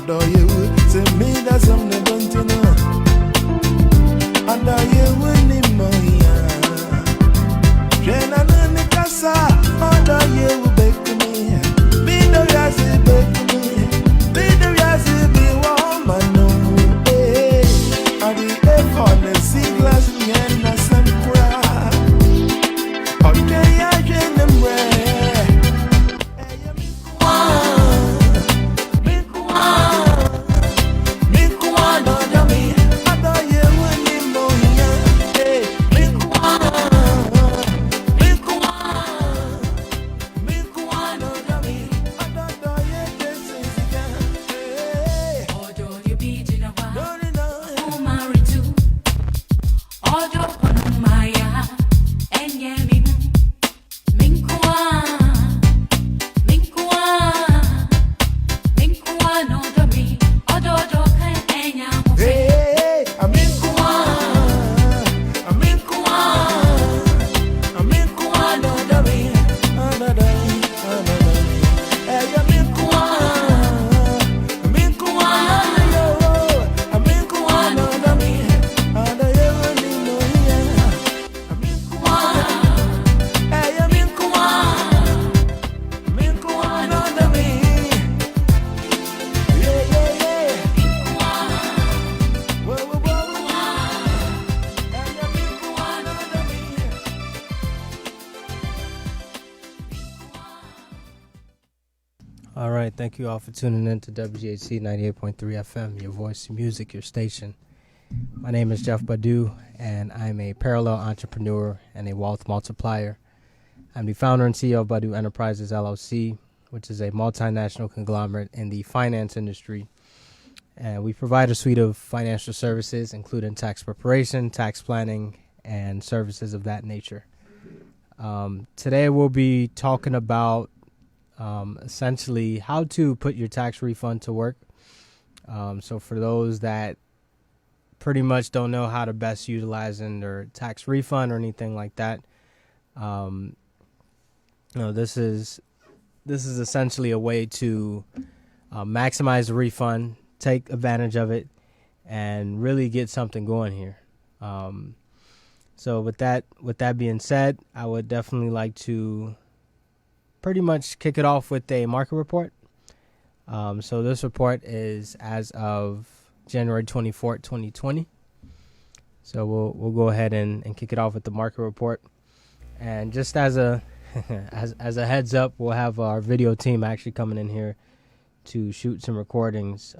adore you. To me, that's something to know. Adore you in Moya. Jena Nani Casa, adore you, bake me. Be the Yazi, bake me. Be the Yazi, be woman, no. I the F on the sea glass, and I send cry. Okay, I can All right, thank you all for tuning in to WGHC 98.3 FM, your voice, music, your station. My name is Jeff Badu, and I'm a parallel entrepreneur and a wealth multiplier. I'm the founder and CEO of Badu Enterprises, LLC, which is a multinational conglomerate in the finance industry. And we provide a suite of financial services, including tax preparation, tax planning, and services of that nature. Today we'll be talking about essentially how to put your tax refund to work. So for those that pretty much don't know how to best utilize their tax refund or anything like that, this is essentially a way to maximize the refund, take advantage of it, and really get something going here. So with that being said, I would definitely like to pretty much kick it off with a market report. So this report is as of January 24th, 2020. So we'll go ahead and kick it off with the market report. And just as a as a heads up, we'll have our video team actually coming in here to shoot some recordings.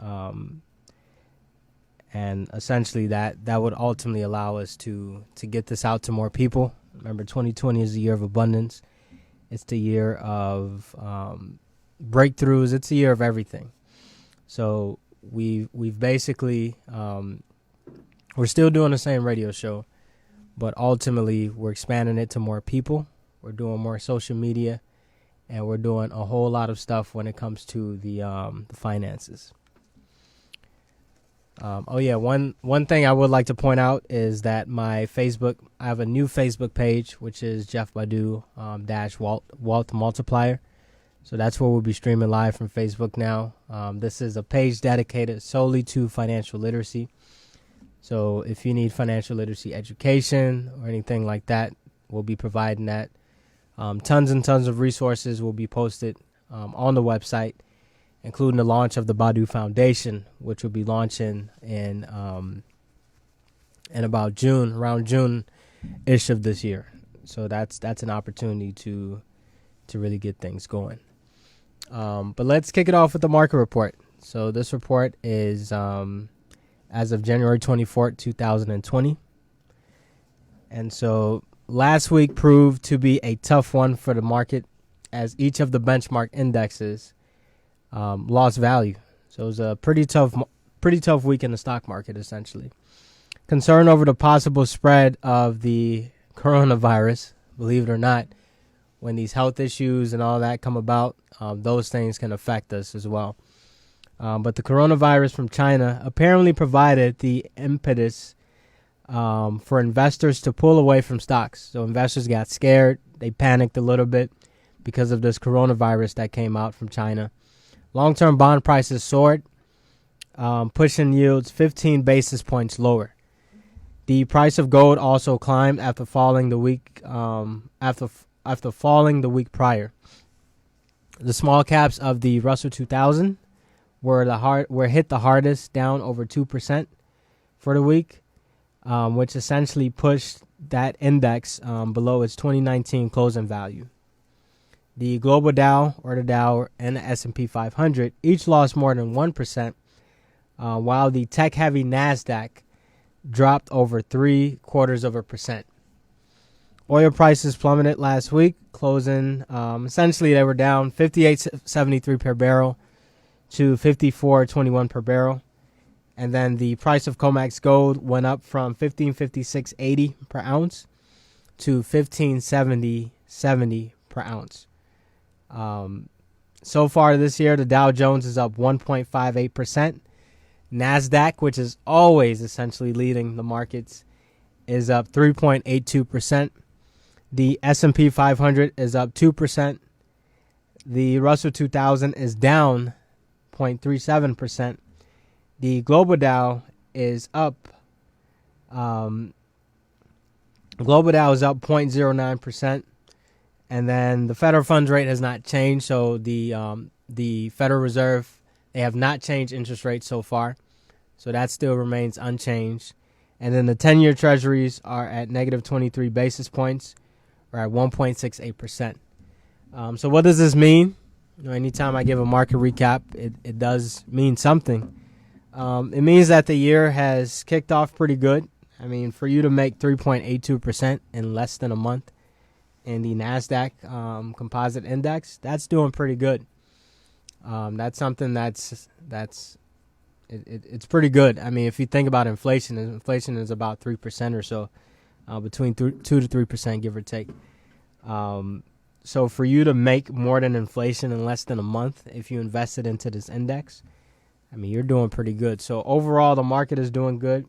And essentially that would ultimately allow us to get this out to more people. Remember, 2020 is the year of abundance. It's the year of breakthroughs. It's the year of everything. So we've basically we're still doing the same radio show, but ultimately we're expanding it to more people. We're doing more social media, and we're doing a whole lot of stuff when it comes to the finances. One thing I would like to point out is that I have a new Facebook page, which is Jeff Badu dash Wealth Multiplier. So that's where we'll be streaming live from Facebook now. This is a page dedicated solely to financial literacy. So if you need financial literacy education or anything like that, we'll be providing that. Tons and tons of resources will be posted on the website, including the launch of the Badu Foundation, which will be launching in about June, around June-ish of this year. So that's an opportunity to really get things going. But let's kick it off with the market report. So this report is as of January 24th, 2020. And so last week proved to be a tough one for the market, as each of the benchmark indexes lost value. So it was a pretty tough week in the stock market, essentially. Concern over the possible spread of the coronavirus, believe it or not, when these health issues and all that come about, those things can affect us as well. But the coronavirus from China apparently provided the impetus for investors to pull away from stocks. So investors got scared. They panicked a little bit because of this coronavirus that came out from China. Long-term bond prices soared, pushing yields 15 basis points lower. The price of gold also climbed after falling the week after falling the week prior. The small caps of the Russell 2000 were hit the hardest, down over 2% for the week, which essentially pushed that index below its 2019 closing value. The global Dow, or the Dow, and the S&P 500 each lost more than 1%, while the tech-heavy NASDAQ dropped over 0.75%. Oil prices plummeted last week, closing essentially they were down 58.73 per barrel to 54.21 per barrel. And then the price of COMEX gold went up from 1556.80 per ounce to 1570.70 per ounce. So far this year, the Dow Jones is up 1.58%. NASDAQ, which is always essentially leading the markets, is up 3.82%. The S&P 500 is up 2%. The Russell 2000 is down 0.37%. The global Dow is up. Global Dow is up 0.09%, and then the federal funds rate has not changed. So the Federal Reserve, they have not changed interest rates so far, so that still remains unchanged. And then the 10-year Treasuries are at negative 23 basis points, or at 1.68%. So what does this mean? Anytime I give a market recap, it does mean something. It means that the year has kicked off pretty good. I mean, for you to make 3.82% in less than a month in the NASDAQ composite index, that's doing pretty good. That's something it's pretty good. I mean, if you think about inflation is about 3% or so, between 2 to 3%, give or take. So for you to make more than inflation in less than a month, if you invested into this index, I mean, you're doing pretty good. So overall, the market is doing good.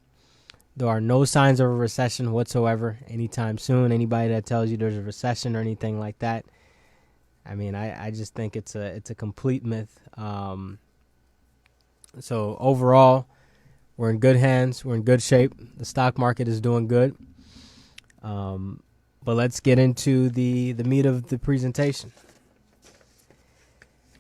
There are no signs of a recession whatsoever anytime soon. Anybody that tells you there's a recession or anything like that, I mean, I just think it's a complete myth. So overall, we're in good hands. We're in good shape. The stock market is doing good. But let's get into the meat of the presentation.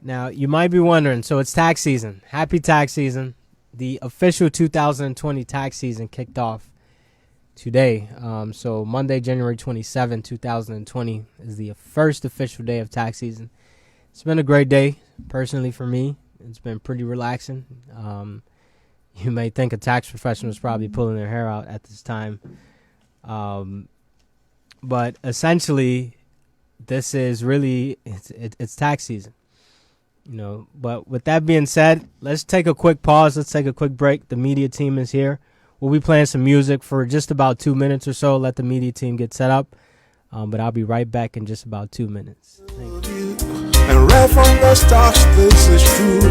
Now, you might be wondering, so it's tax season. Happy tax season. The official 2020 tax season kicked off today. So Monday, January 27, 2020 is the first official day of tax season. It's been a great day, personally, for me. It's been pretty relaxing. You may think a tax professional is probably pulling their hair out at this time. But essentially, this is really, it's tax season. But with that being said, let's take a quick pause. Let's take a quick break. The media team is here. We'll be playing some music for just about 2 minutes or so. Let the media team get set up. But I'll be right back in just about 2 minutes. Thank you. And right from the start, this is true.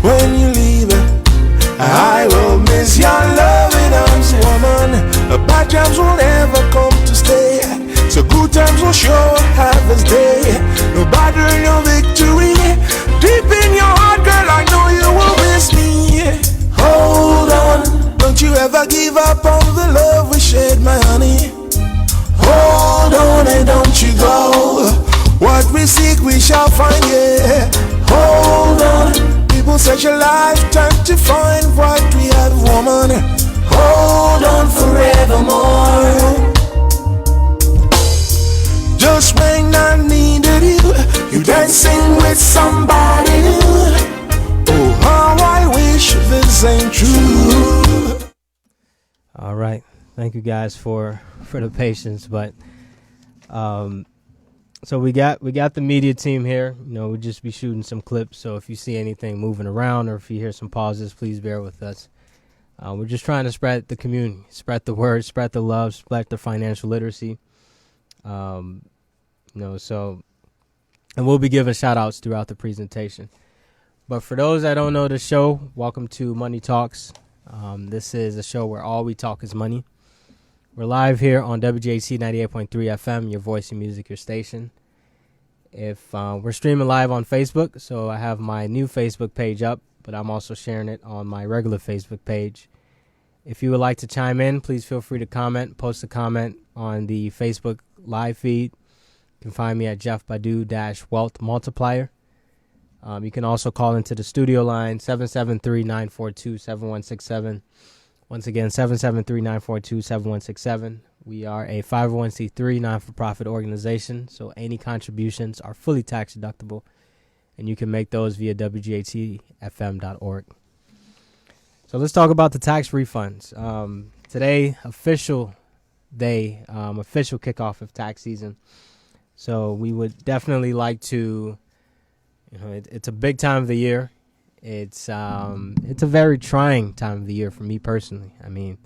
When you leave, I will miss your loving arms, woman. The bad times will never come to stay. So good times will sure have this day. No battle, no victory. Deep in your heart, girl, I know you will miss me. Hold on, don't you ever give up on the love we shared, my honey. Hold on and don't you go. What we seek we shall find, yeah. Hold on, people search a lifetime to find what we have, woman. Hold on forevermore. Just when I needed you dancing with somebody new. Oh, how I wish this ain't true. All right. Thank you guys for the patience. But so we got the media team here. We'll just be shooting some clips. So if you see anything moving around or if you hear some pauses, please bear with us. We're just trying to spread the community, spread the word, spread the love, spread the financial literacy. So, and we'll be giving shout outs throughout the presentation. But for those that don't know the show, welcome to Money Talks. This is a show where all we talk is money. We're live here on WJC 98.3 FM, your voice and music, your station. If we're streaming live on Facebook, so I have my new Facebook page up, but I'm also sharing it on my regular Facebook page. If you would like to chime in, please feel free to comment. Post a comment on the Facebook live feed. You can find me at Jeff Badu-Wealth Multiplier. You can also call into the studio line, 773-942-7167. Once again, 773-942-7167. We are a 501c3 non-for-profit organization, so any contributions are fully tax deductible, and you can make those via wghtfm.org. So let's talk about the tax refunds. Today, official day, official kickoff of tax season. So we would definitely like to, it's a big time of the year. It's a very trying time of the year for me personally. I mean,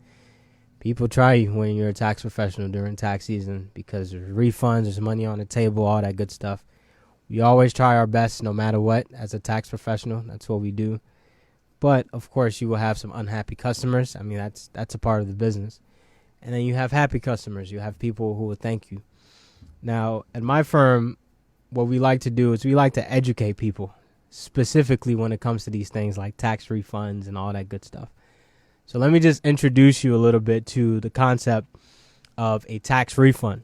people try you when you're a tax professional during tax season because there's refunds, there's money on the table, all that good stuff. We always try our best no matter what as a tax professional. That's what we do. But, of course, you will have some unhappy customers. I mean, that's a part of the business. And then you have happy customers. You have people who will thank you. Now, at my firm, what we like to do is we like to educate people, specifically when it comes to these things like tax refunds and all that good stuff. So let me just introduce you a little bit to the concept of a tax refund.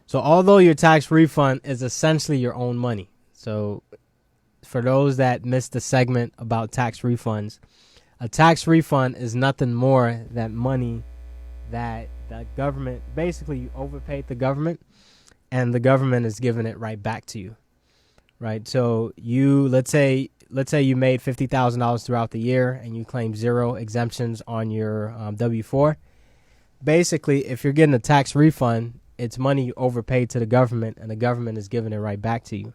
So although your tax refund is essentially your own money, so for those that missed the segment about tax refunds, a tax refund is nothing more than money that the government, basically you overpaid the government and the government is giving it right back to you, right? So you, let's say you made $50,000 throughout the year and you claim 0 exemptions on your W-4. Basically, if you're getting a tax refund, it's money you overpaid to the government and the government is giving it right back to you.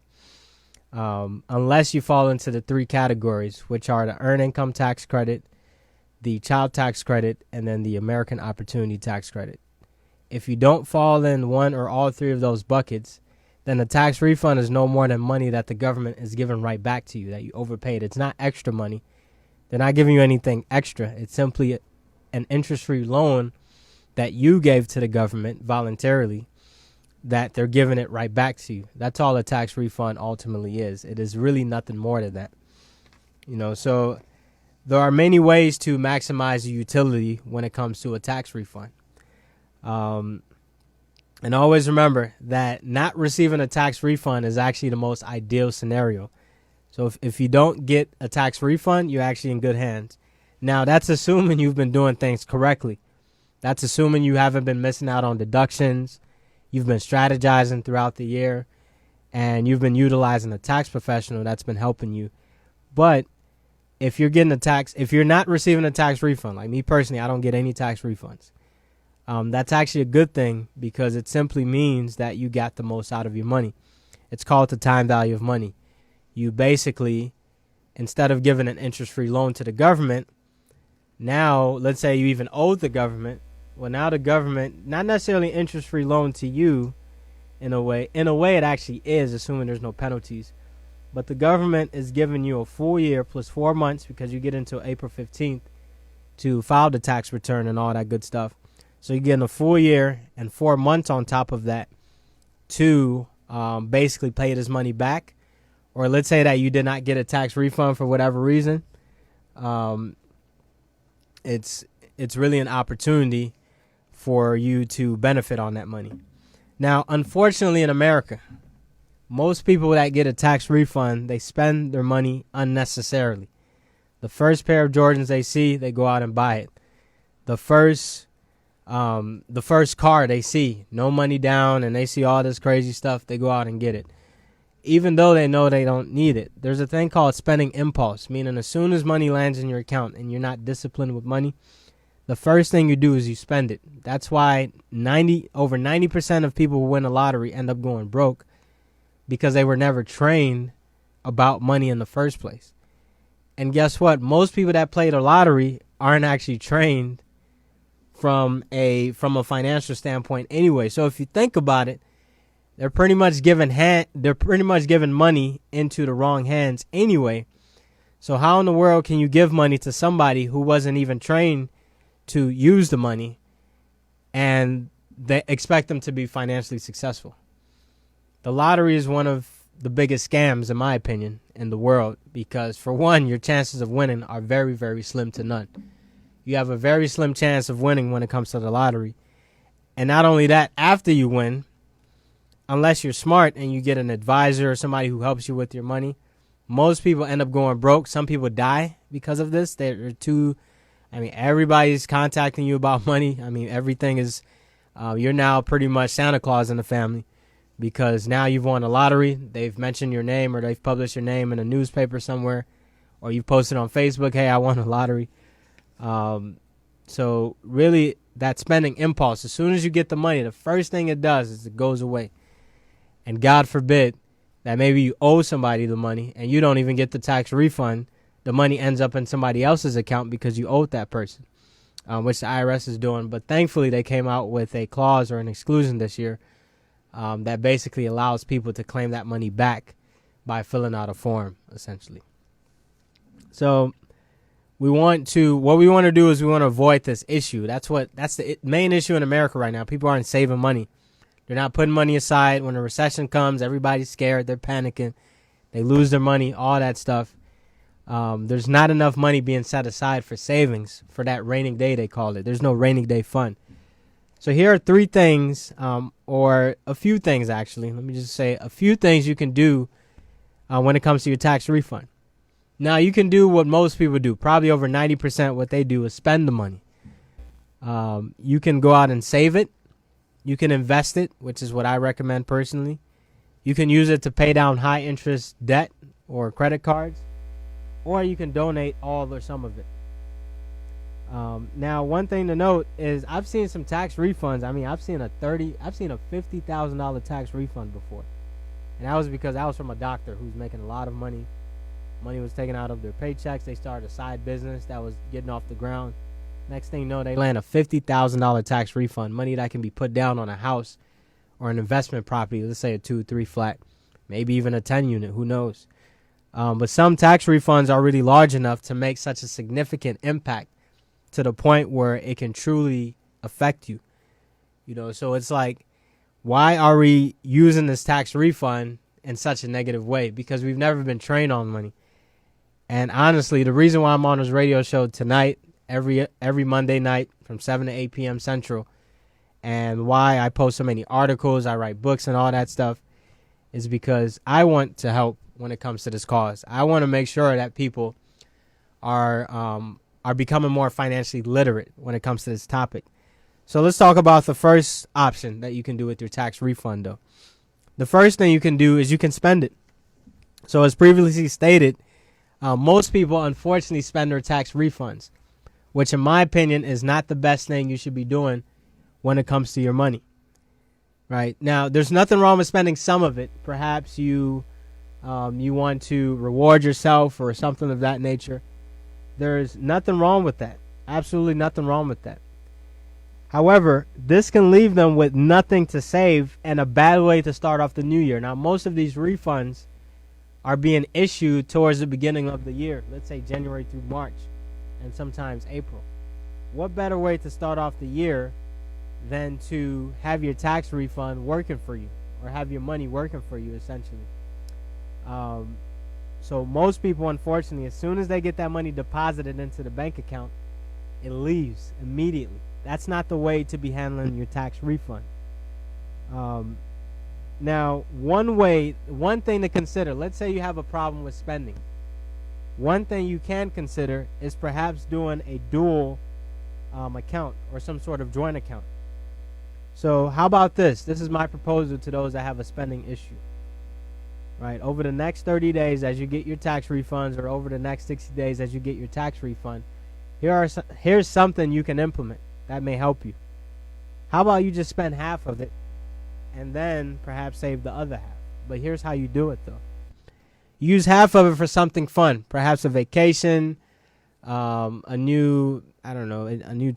Unless you fall into the 3 categories, which are the earned income tax credit, the child tax credit, and then the American Opportunity Tax Credit. If you don't fall in one or all 3 of those buckets, then the tax refund is no more than money that the government is giving right back to you that you overpaid. It's not extra money. They're not giving you anything extra. It's simply an interest-free loan that you gave to the government voluntarily that they're giving it right back to you. That's all a tax refund ultimately is. It is really nothing more than that. So there are many ways to maximize the utility when it comes to a tax refund. And always remember that not receiving a tax refund is actually the most ideal scenario. So if you don't get a tax refund, you're actually in good hands. Now, that's assuming you've been doing things correctly. That's assuming you haven't been missing out on deductions. You've been strategizing throughout the year, and you've been utilizing a tax professional that's been helping you. But if you're not receiving a tax refund, like me personally, I don't get any tax refunds. That's actually a good thing because it simply means that you got the most out of your money. It's called the time value of money. You basically, instead of giving an interest-free loan to the government, now let's say you even owed the government. Well, now the government, not necessarily interest-free loan to you in a way. In a way, it actually is, assuming there's no penalties. But the government is giving you a full year plus 4 months because you get until April 15th to file the tax return and all that good stuff. So you're getting a full year and 4 months on top of that to basically pay this money back. Or let's say that you did not get a tax refund for whatever reason. It's really an opportunity for you to benefit on that money. Now, unfortunately, in America, most people that get a tax refund, they spend their money unnecessarily. The first pair of Jordans they see, they go out and buy it. The first car they see, no money down, and they see all this crazy stuff, they go out and get it. Even though they know they don't need it. There's a thing called spending impulse, meaning as soon as money lands in your account and you're not disciplined with money, the first thing you do is you spend it. That's why over 90% of people who win the lottery end up going broke because they were never trained about money in the first place. And guess what? Most people that play the lottery aren't actually trained from a financial standpoint anyway. So if you think about it, they're pretty much giving money into the wrong hands anyway. So how in the world can you give money to somebody who wasn't even trained to use the money and they expect them to be financially successful? The lottery is one of the biggest scams, in my opinion, in the world, because for one, your chances of winning are very, very slim to none. You have a very slim chance of winning when it comes to the lottery. And not only that, after you win, unless you're smart and you get an advisor or somebody who helps you with your money, most people end up going broke. Some people die because of this. Everybody's contacting you about money. Everything is, you're now pretty much Santa Claus in the family, because now you've won a lottery. They've mentioned your name, or they've published your name in a newspaper somewhere, or you've posted on Facebook, hey, I won a lottery. So really, that spending impulse, as soon as you get the money, the first thing it does is it goes away. And God forbid that maybe you owe somebody the money and you don't even get the tax refund. The money ends up in somebody else's account because you owed that person, which the IRS is doing. But thankfully, they came out with a clause or an exclusion this year that basically allows people to claim that money back by filling out a form, essentially. So what we want to do is we want to avoid this issue. That's the main issue in America right now. People aren't saving money. They're not putting money aside. When a recession comes, everybody's scared. They're panicking. They lose their money, all that stuff. There's not enough money being set aside for savings for that rainy day, they call it. There's no rainy day fund. So here are three things, or a few things, actually. Let me just say a few things you can do when it comes to your tax refund. Now, you can do what most people do. Probably over 90% what they do is spend the money. You can go out and save it. You can invest it, which is what I recommend personally. You can use it to pay down high interest debt or credit cards, or you can donate all or some of it. Now, one thing to note is I've seen some tax refunds. I've seen a $50,000 tax refund before, and that was because I was from a doctor who's making a lot of money. Money was taken out of their paychecks. They started a side business that was getting off the ground. Next thing you know, they land a $50,000 tax refund, money that can be put down on a house or an investment property, let's say a 2-3 flat, maybe even a 10 unit, who knows. But some tax refunds are really large enough to make such a significant impact to the point where it can truly affect you. So it's like, why are we using this tax refund in such a negative way? Because we've never been trained on money. And honestly, the reason why I'm on this radio show tonight, every Monday night from 7 to 8 p.m. Central, and why I post so many articles, I write books and all that stuff, is because I want to help when it comes to this cause. I want to make sure that people are becoming more financially literate when it comes to this topic. So let's talk about the first option that you can do with your tax refund, though. The first thing you can do is you can spend it. So as previously stated, most people unfortunately spend their tax refunds, which in my opinion is not the best thing you should be doing when it comes to your money. Right? Now, there's nothing wrong with spending some of it. Perhaps you want to reward yourself or something of that nature. There's nothing wrong with that. Absolutely nothing wrong with that. However, this can leave them with nothing to save and a bad way to start off the new year. Now, most of these refunds are being issued towards the beginning of the year, let's say January through March, and sometimes April. What better way to start off the year than to have your tax refund working for you, or have your money working for you, essentially? So most people, unfortunately, as soon as they get that money deposited into the bank account, it leaves immediately. That's not the way to be handling your tax refund. Now, one thing to consider, let's say you have a problem with spending. One thing you can consider is perhaps doing a dual account or some sort of joint account. So how about this? This is my proposal to those that have a spending issue. Right, over the next 30 days as you get your tax refunds, or over the next 60 days as you get your tax refund, here's something you can implement that may help you. How about you just spend half of it and then perhaps save the other half? But here's how you do it, though. Use half of it for something fun, perhaps a vacation, a new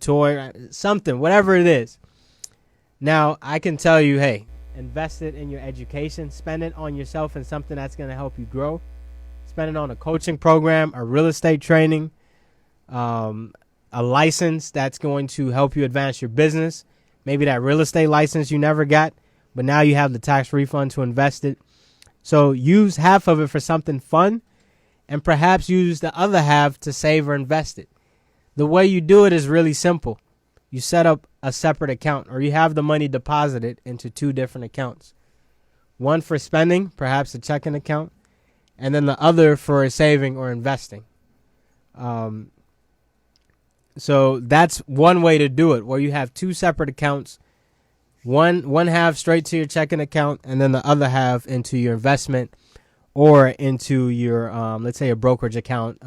toy, something, whatever it is. Now, I can tell you, hey, invest it in your education. Spend it on yourself and something that's going to help you grow. Spend it on a coaching program, a real estate training, a license that's going to help you advance your business. Maybe that real estate license you never got, but now you have the tax refund to invest it. So use half of it for something fun, and perhaps use the other half to save or invest it. The way you do it is really simple. You set up a separate account, or you have the money deposited into two different accounts. One for spending, perhaps a checking account, and then the other for saving or investing. So that's one way to do it, where you have two separate accounts. One half straight to your checking account, and then the other half into your investment or into your, let's say, a brokerage account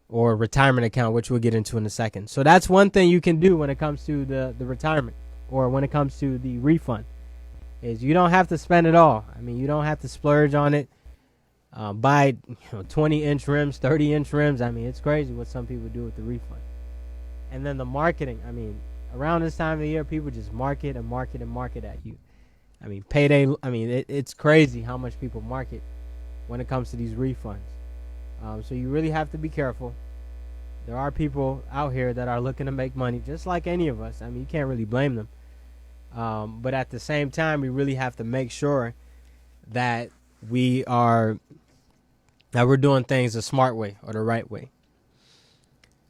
or retirement account, which we'll get into in a second. So that's one thing you can do when it comes to the retirement, or when it comes to the refund, is you don't have to spend it all. I mean, you don't have to splurge on it. Buy 20-inch rims, 30-inch rims. I mean, it's crazy what some people do with the refund. And then the marketing. I mean, around this time of the year, people just market and market and market at you. I mean, payday. I mean, it's crazy how much people market when it comes to these refunds. So you really have to be careful. There are people out here that are looking to make money, just like any of us. I mean, you can't really blame them. But at the same time, we really have to make sure that we're doing things the smart way or the right way.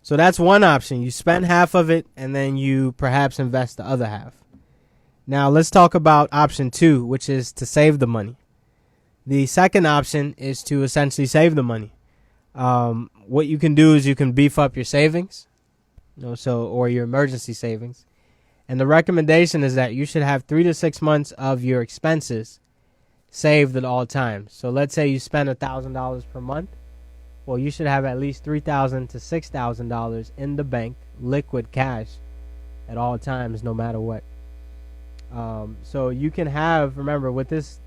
So that's one option. You spend half of it, and then you perhaps invest the other half. Now let's talk about option 2, which is to save the money. The second option is to essentially save the money. What you can do is you can beef up your savings, or your emergency savings. And the recommendation is that you should have 3 to 6 months of your expenses saved at all times. So let's say you spend $1,000 per month. Well, you should have at least $3,000 to $6,000 in the bank, liquid cash, at all times, no matter what. So you can have, remember, with this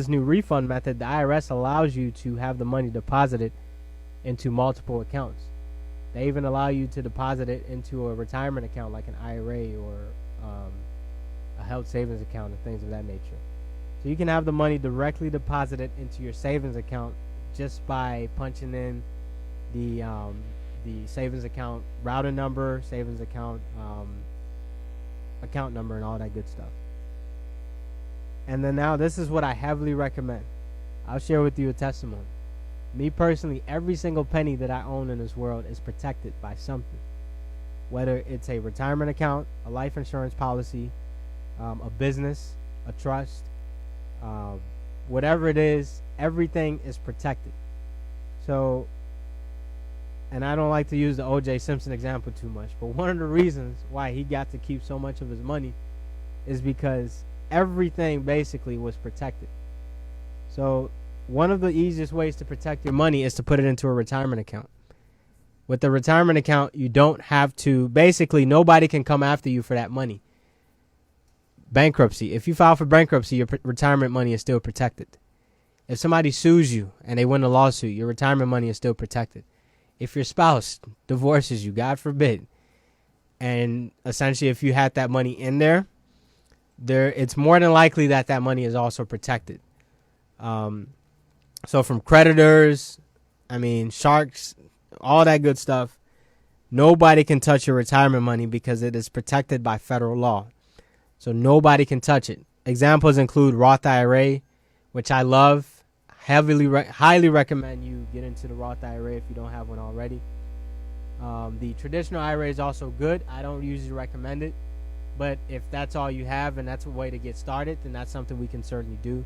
new refund method, the IRS allows you to have the money deposited into multiple accounts. They even allow you to deposit it into a retirement account like an IRA or a health savings account and things of that nature. So you can have the money directly deposited into your savings account just by punching in the savings account routing number, savings account account number, and all that good stuff. And then now this is what I heavily recommend. I'll share with you a testimony. Me personally, every single penny that I own in this world is protected by something. Whether it's a retirement account, a life insurance policy, a business, a trust, whatever it is, everything is protected. So, and I don't like to use the O.J. Simpson example too much, but one of the reasons why he got to keep so much of his money is because everything basically was protected. So one of the easiest ways to protect your money is to put it into a retirement account. With the retirement account, you don't have to, basically nobody can come after you for that money. Bankruptcy. If you file for bankruptcy, your retirement money is still protected. If somebody sues you and they win a lawsuit, your retirement money is still protected. If your spouse divorces you, God forbid, and essentially if you had that money in there, it's more than likely that money is also protected. So from creditors, sharks, all that good stuff, nobody can touch your retirement money because it is protected by federal law. So nobody can touch it. Examples include Roth IRA, which I love. Highly recommend you get into the Roth IRA if you don't have one already. The traditional IRA is also good. I don't usually recommend it. But if that's all you have and that's a way to get started, then that's something we can certainly do.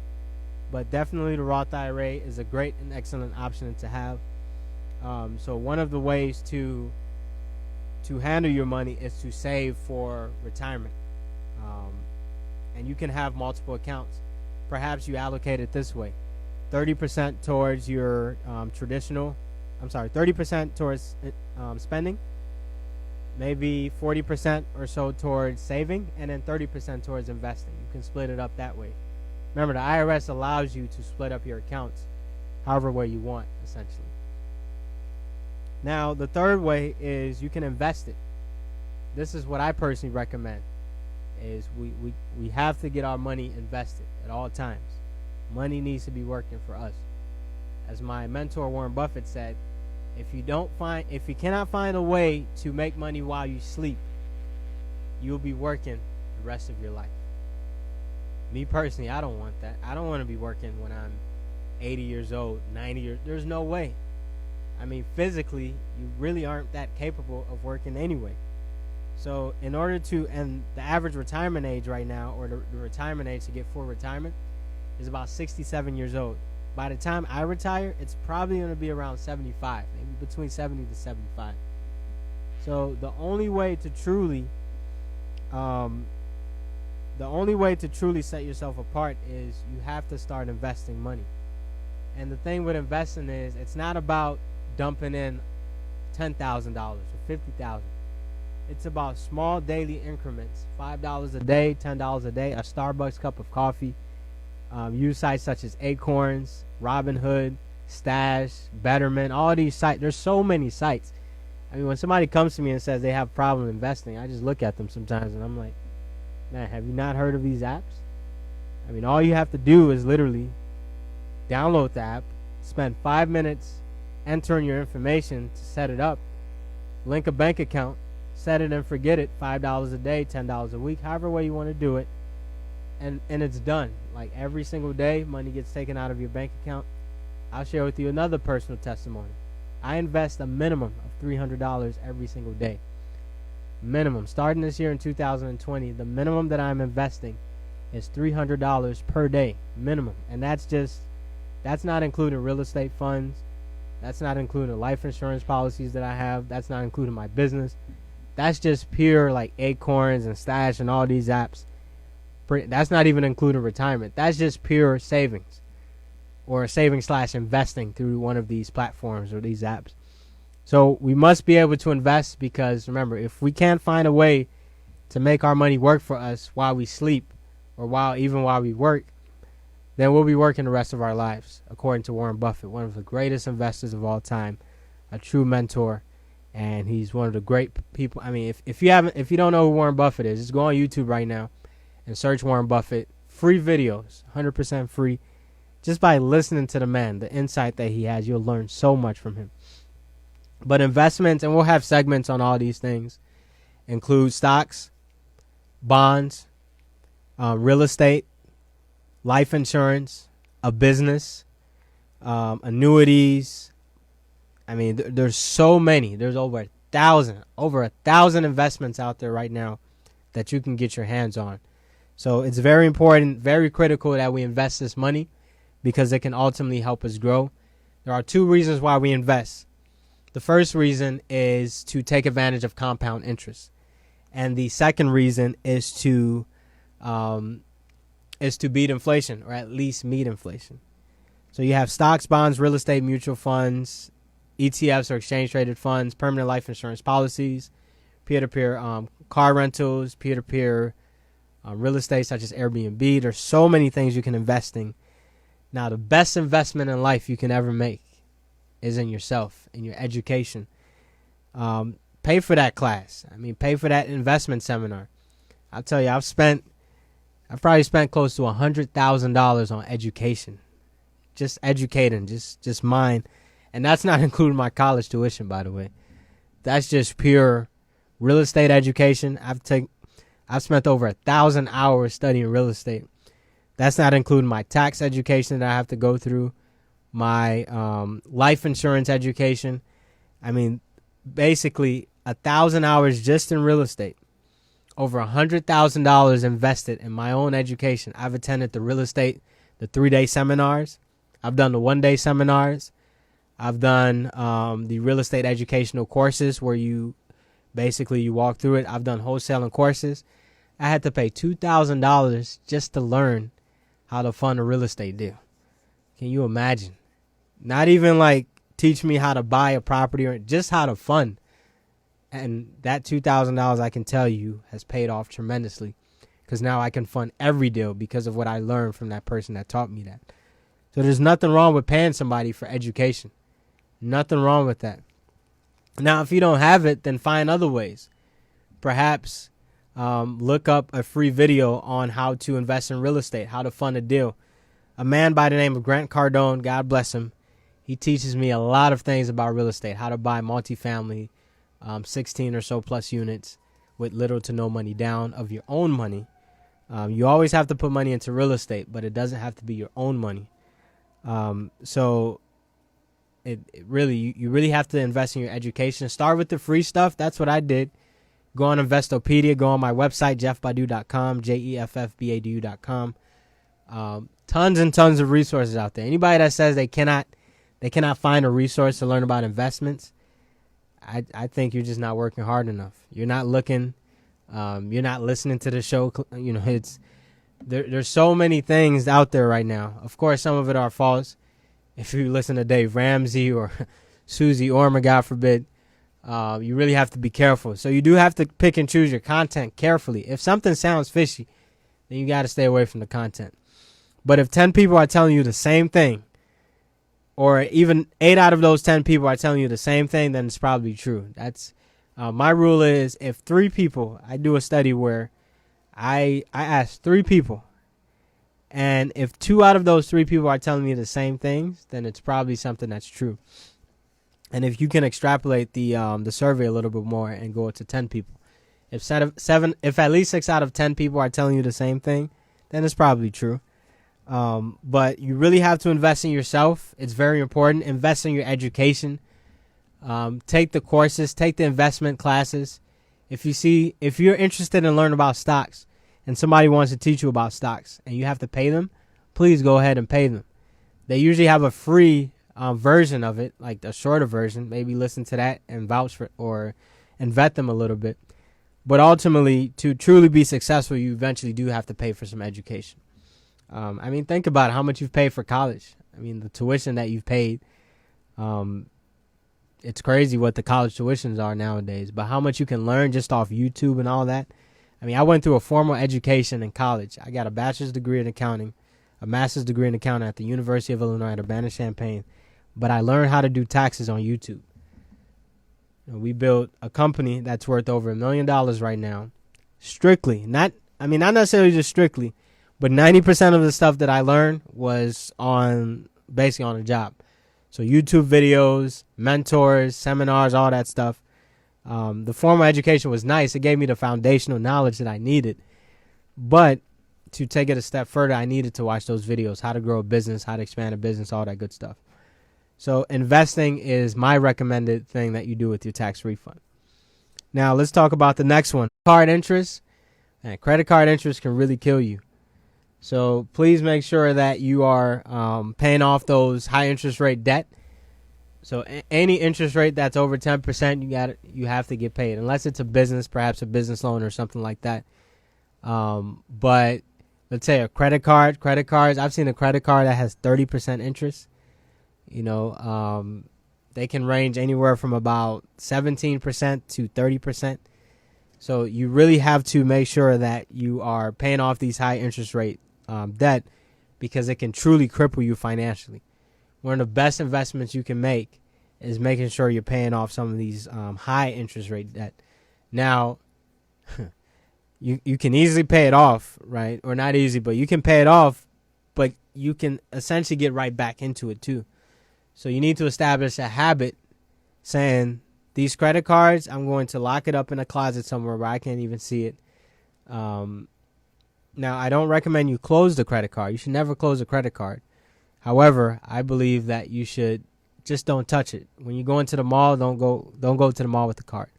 But definitely the Roth IRA is a great and excellent option to have. So one of the ways to handle your money is to save for retirement. And you can have multiple accounts. Perhaps you allocate it this way. 30% towards your 30% towards spending, maybe 40% or so towards saving, and then 30% towards investing. You can split it up that way. Remember, the IRS allows you to split up your accounts however way you want, essentially. Now, the third way is you can invest it. This is what I personally recommend, is we have to get our money invested at all times. Money needs to be working for us. As my mentor Warren Buffett said, if you cannot find a way to make money while you sleep, you'll be working the rest of your life. Me personally, I don't want that. I don't want to be working when I'm 80 years old, 90 years. There's no way. I mean, physically, you really aren't that capable of working anyway. So, in order to, and the average retirement age right now, or the retirement age to get full retirement, is about 67 years old. By the time I retire, it's probably going to be around 75, maybe between 70 to 75. So, the only way to truly set yourself apart is you have to start investing money. And the thing with investing is it's not about dumping in $10,000 or $50,000. It's about small daily increments, $5 a day, $10 a day, a Starbucks cup of coffee. Use sites such as Acorns, Robinhood, Stash, Betterment, all these sites. There's so many sites. I mean, when somebody comes to me and says they have a problem investing, I just look at them sometimes and I'm like, man, have you not heard of these apps? I mean, all you have to do is literally download the app, spend 5 minutes entering your information to set it up, link a bank account, set it and forget it, $5 a day, $10 a week, however way you want to do it, and it's done. Like every single day, money gets taken out of your bank account. I'll share with you another personal testimony. I invest a minimum of $300 every single day. Minimum. Starting this year in 2020, the minimum that I'm investing is $300 per day. Minimum. And that's not including real estate funds. That's not including life insurance policies that I have. That's not including my business. That's just pure like Acorns and Stash and all these apps. That's not even including retirement. That's just pure savings or saving/investing through one of these platforms or these apps. So we must be able to invest because, remember, if we can't find a way to make our money work for us while we sleep or even while we work, then we'll be working the rest of our lives, according to Warren Buffett, one of the greatest investors of all time, a true mentor, and he's one of the great people. I mean, if you don't know who Warren Buffett is, just go on YouTube right now and search Warren Buffett. Free videos, 100% free. Just by listening to the man, the insight that he has, you'll learn so much from him. But investments, and we'll have segments on all these things, include stocks, bonds, real estate, life insurance, a business, annuities. I mean, there's so many. There's over 1,000 investments out there right now that you can get your hands on. So it's very important, very critical that we invest this money because it can ultimately help us grow. There are two reasons why we invest. The first reason is to take advantage of compound interest. And the second reason is to beat inflation, or at least meet inflation. So you have stocks, bonds, real estate, mutual funds, ETFs or exchange traded funds, permanent life insurance policies, peer-to-peer car rentals, peer-to-peer real estate such as Airbnb. There's so many things you can invest in. Now, the best investment in life you can ever make is in yourself, in your education. Pay for that class. I mean, pay for that investment seminar. I'll tell you, I've probably spent close to $100,000 on education. Just educating, just mine. And that's not including my college tuition, by the way. That's just pure real estate education. I've spent over 1,000 hours studying real estate. That's not including my tax education that I have to go through, my life insurance education. I mean, basically 1,000 hours just in real estate. Over $100,000 invested in my own education. I've attended the 3-day seminars. I've done the 1-day seminars. I've done the real estate educational courses where you walk through it. I've done wholesaling courses. I had to pay $2,000 just to learn how to fund a real estate deal. Can you imagine? Not even like teach me how to buy a property or just how to fund. And that $2,000, I can tell you, has paid off tremendously because now I can fund every deal because of what I learned from that person that taught me that. So there's nothing wrong with paying somebody for education. Nothing wrong with that. Now, if you don't have it, then find other ways. Perhaps look up a free video on how to invest in real estate, how to fund a deal. A man by the name of Grant Cardone, God bless him, he teaches me a lot of things about real estate, how to buy multifamily, 16 or so plus units with little to no money down of your own money. You always have to put money into real estate, but it doesn't have to be your own money. So it really, you really have to invest in your education. Start with the free stuff. That's what I did. Go on Investopedia. Go on my website, jeffbadu.com, jeffbadu.com. Tons and tons of resources out there. Anybody that says they cannot find a resource to learn about investments, I think you're just not working hard enough. You're not looking. You're not listening to the show. You know, there's so many things out there right now. Of course, some of it are false. If you listen to Dave Ramsey or Susie Orman, God forbid, you really have to be careful. So you do have to pick and choose your content carefully. If something sounds fishy, then you got to stay away from the content. But if 10 people are telling you the same thing, or even 8 out of those 10 people are telling you the same thing, then it's probably true. That's my rule is if 3 people, I do a study where I ask 3 people, and if 2 out of those 3 people are telling me the same things, then it's probably something that's true. And if you can extrapolate the survey a little bit more and go to 10 people, if at least 6 out of 10 people are telling you the same thing, then it's probably true. But you really have to invest in yourself. It's very important. Invest in your education. Take the courses, take the investment classes. If you're interested in learning about stocks and somebody wants to teach you about stocks and you have to pay them, please go ahead and pay them. They usually have a free version of it, like a shorter version. Maybe listen to that and vouch for and vet them a little bit. But ultimately, to truly be successful, you eventually do have to pay for some education. I mean, think about how much you've paid for college. I mean, the tuition that you've paid. It's crazy what the college tuitions are nowadays, but how much you can learn just off YouTube and all that. I mean, I went through a formal education in college. I got a bachelor's degree in accounting, a master's degree in accounting at the University of Illinois at Urbana-Champaign, but I learned how to do taxes on YouTube. We built a company that's worth over $1 million right now, strictly, not necessarily just strictly, but 90% of the stuff that I learned was basically on a job. So YouTube videos, mentors, seminars, all that stuff. The formal education was nice. It gave me the foundational knowledge that I needed. But to take it a step further, I needed to watch those videos, how to grow a business, how to expand a business, all that good stuff. So investing is my recommended thing that you do with your tax refund. Now let's talk about the next one. Card interest. And credit card interest can really kill you. So please make sure that you are paying off those high interest rate debt. So any interest rate that's over 10%, you have to get paid, unless it's a business, perhaps a business loan or something like that. But let's say a credit cards. I've seen a credit card that has 30% interest. You know, they can range anywhere from about 17% to 30%. So you really have to make sure that you are paying off these high interest rate debt, because it can truly cripple you financially. One of the best investments you can make is making sure you're paying off some of these high interest rate debt. Now, you can easily pay it off, right? Or not easy, but you can pay it off, but you can essentially get right back into it too. So you need to establish a habit saying, these credit cards, I'm going to lock it up in a closet somewhere where I can't even see it. Now, I don't recommend you close the credit card. You should never close a credit card. However, I believe that you should just don't touch it. When you go into the mall, don't go to the mall with the card.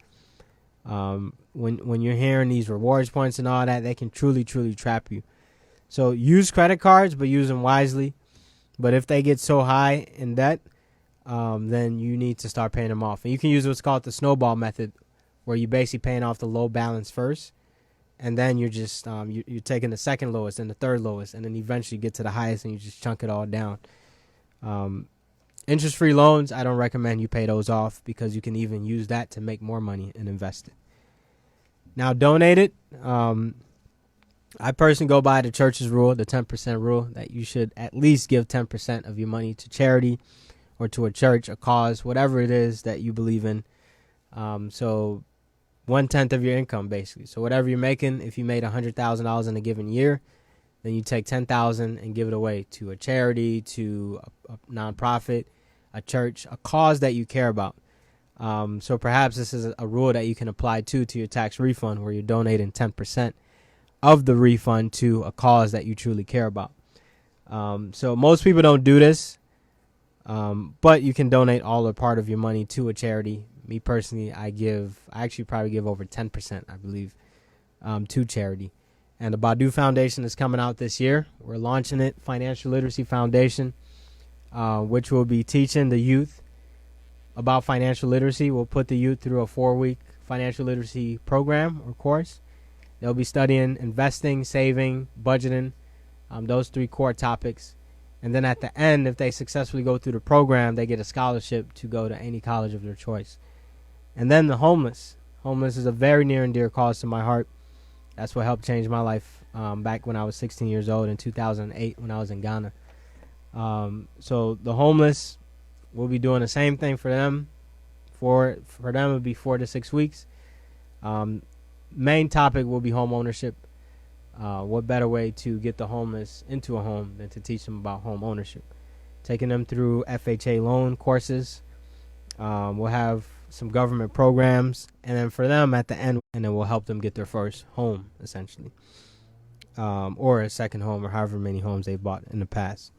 When you're hearing these rewards points and all that, they can truly, truly trap you. So use credit cards, but use them wisely. But if they get so high in debt, then you need to start paying them off. And you can use what's called the snowball method, where you're basically paying off the low balance first, and then you're just you're taking the second lowest and the third lowest, and then eventually get to the highest, and you just chunk it all down. Interest-free loans, I don't recommend you pay those off, because you can even use that to make more money and invest it. Now, donate it. I personally go by the church's rule, the 10% rule, that you should at least give 10% of your money to charity or to a church, a cause, whatever it is that you believe in. So 1/10 of your income, basically. So whatever you're making, if you made $100,000 in a given year, then you take $10,000 and give it away to a charity, to a nonprofit, a church, a cause that you care about. So perhaps this is a rule that you can apply to your tax refund, where you're donating 10%. of the refund to a cause that you truly care about. So most people don't do this, but you can donate all or part of your money to a charity. Me personally, I actually probably give over 10%, I believe, to charity. And the Badu Foundation is coming out this year. We're launching it, Financial Literacy Foundation, which will be teaching the youth about financial literacy. We'll put the youth through a 4-week financial literacy program or course. They'll be studying investing, saving, budgeting, those 3 core topics. And then at the end, if they successfully go through the program, they get a scholarship to go to any college of their choice. And then the homeless. Homeless is a very near and dear cause to my heart. That's what helped change my life back when I was 16 years old in 2008 when I was in Ghana. So the homeless, we'll be doing the same thing for them. For them, it would be 4 to 6 weeks. Main topic will be home ownership. What better way to get the homeless into a home than to teach them about home ownership? Taking them through FHA loan courses. We'll have some government programs, and then for them at the end, and then we'll help them get their first home, essentially, or a second home, or however many homes they've bought in the past.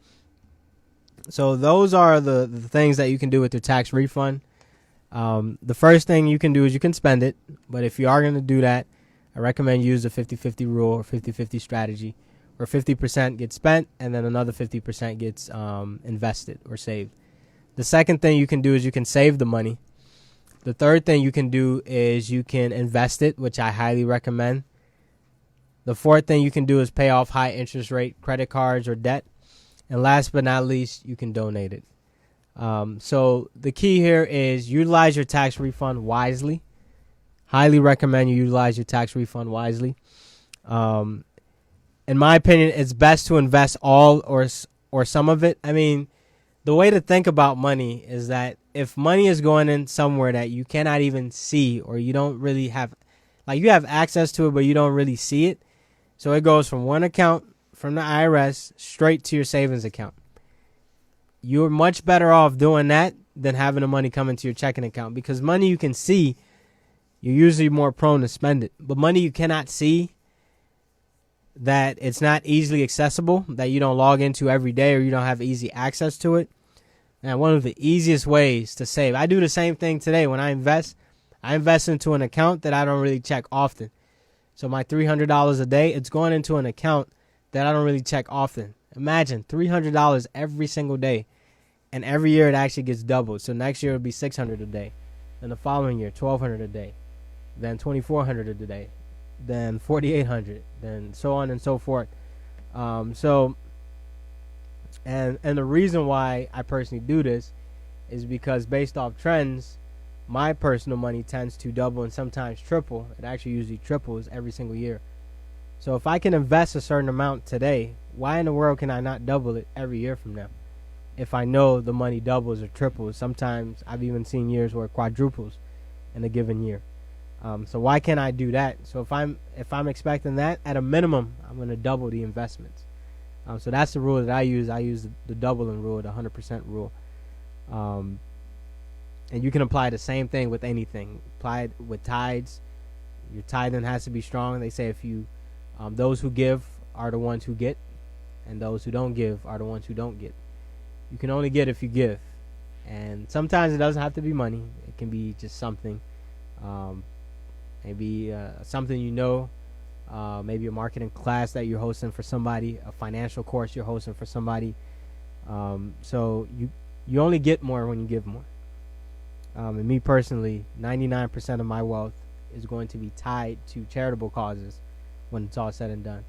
So those are the things that you can do with your tax refund. The first thing you can do is you can spend it, but if you are going to do that, I recommend you use the 50-50 rule or 50-50 strategy, where 50% gets spent and then another 50% gets invested or saved. The second thing you can do is you can save the money. The third thing you can do is you can invest it, which I highly recommend. The fourth thing you can do is pay off high interest rate credit cards or debt. And last but not least, you can donate it. So the key here is utilize your tax refund wisely. Highly recommend you utilize your tax refund wisely. In my opinion, it's best to invest all or some of it. I mean, the way to think about money is that if money is going in somewhere that you cannot even see, or you don't really have, like, you have access to it, but you don't really see it. So it goes from one account from the IRS straight to your savings account. You're much better off doing that than having the money come into your checking account, because money you can see, you're usually more prone to spend it. But money you cannot see, that it's not easily accessible, that you don't log into every day or you don't have easy access to it. And one of the easiest ways to save, I do the same thing today when I invest into an account that I don't really check often. So my $300 a day, it's going into an account that I don't really check often. Imagine $300 every single day. And every year it actually gets doubled. So next year it'll be $600 a day. Then the following year, $1,200 a day. Then $2,400 a day. Then $4,800. Then so on and so forth. And the reason why I personally do this is because based off trends, my personal money tends to double and sometimes triple. It actually usually triples every single year. So if I can invest a certain amount today, why in the world can I not double it every year from now? If I know the money doubles or triples, sometimes I've even seen years where it quadruples in a given year. So why can't I do that? So if I'm expecting that, at a minimum, I'm going to double the investments. So that's the rule that I use. I use the doubling rule, the 100% rule. And you can apply the same thing with anything. Apply it with tithes. Your tithing has to be strong. They say if you, those who give are the ones who get, and those who don't give are the ones who don't get. You can only get if you give. And sometimes it doesn't have to be money. It can be just something. Maybe something you know. Maybe a marketing class that you're hosting for somebody, a financial course you're hosting for somebody. So you only get more when you give more. And me personally, 99% of my wealth is going to be tied to charitable causes when it's all said and done.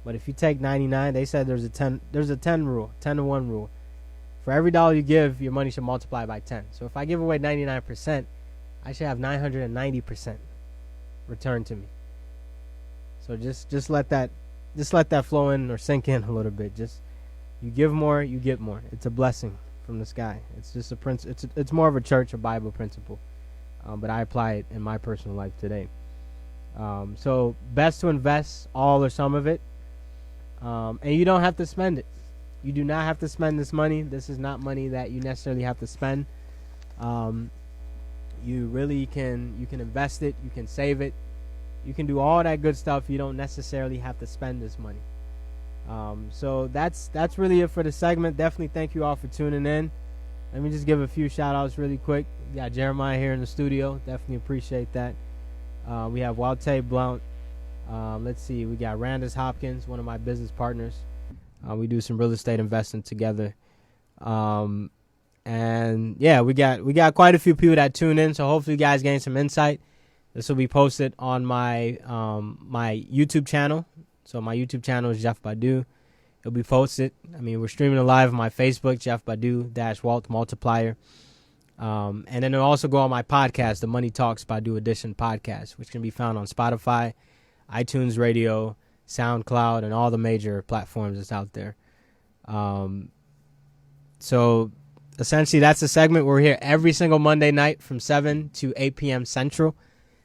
But if you take 99, they said there's a 10 rule, 10 to 1 rule. For every dollar you give, your money should multiply by 10. So if I give away 99%, I should have 990% returned to me. So just let that flow in or sink in a little bit. Just you give more, you get more. It's a blessing from the sky. It's just a it's more of a church or Bible principle, but I apply it in my personal life today. So best to invest all or some of it, and you don't have to spend it. You do not have to spend this money. This is not money that you necessarily have to spend. You really can invest it. You can save it. You can do all that good stuff. You don't necessarily have to spend this money. So that's really it for the segment. Definitely thank you all for tuning in. Let me just give a few shout outs really quick. We got Jeremiah here in the studio. Definitely appreciate that. We have Walte Blount. Let's see. We got Randus Hopkins, one of my business partners. We do some real estate investing together. And yeah, we got quite a few people that tune in. So hopefully you guys gain some insight. This will be posted on my my YouTube channel. So my YouTube channel is Jeff Badu. It'll be posted. I mean, we're streaming it live on my Facebook, Jeff Badu Walt Multiplier. And then it'll also go on my podcast, the Money Talks Badu Edition podcast, which can be found on Spotify, iTunes Radio, SoundCloud, and all the major platforms that's out there. So essentially, that's the segment. We're here every single Monday night from 7 to 8 p.m. Central.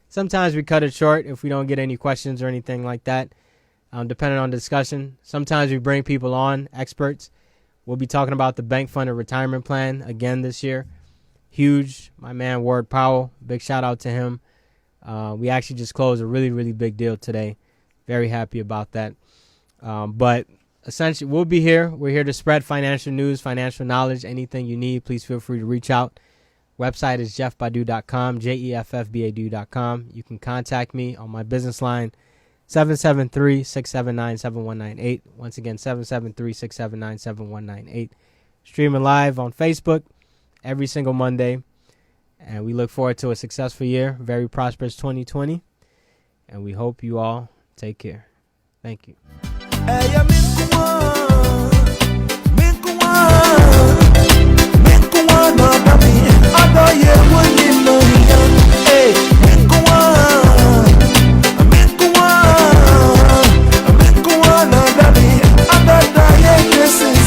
Sometimes we cut it short if we don't get any questions or anything like that, depending on the discussion. Sometimes we bring people on, experts. We'll be talking about the bank funded retirement plan again this year. Huge. My man, Ward Powell. Big shout out to him. We actually just closed a really, really big deal today. Very happy about that. But essentially, we'll be here. We're here to spread financial news, financial knowledge, anything you need. Please feel free to reach out. Website is jeffbadu.com, jeffbadu.com. You can contact me on my business line, 773-679-7198. Once again, 773-679-7198. Streaming live on Facebook every single Monday. And we look forward to a successful year, very prosperous 2020. And we hope you all take care. Thank you. Hey,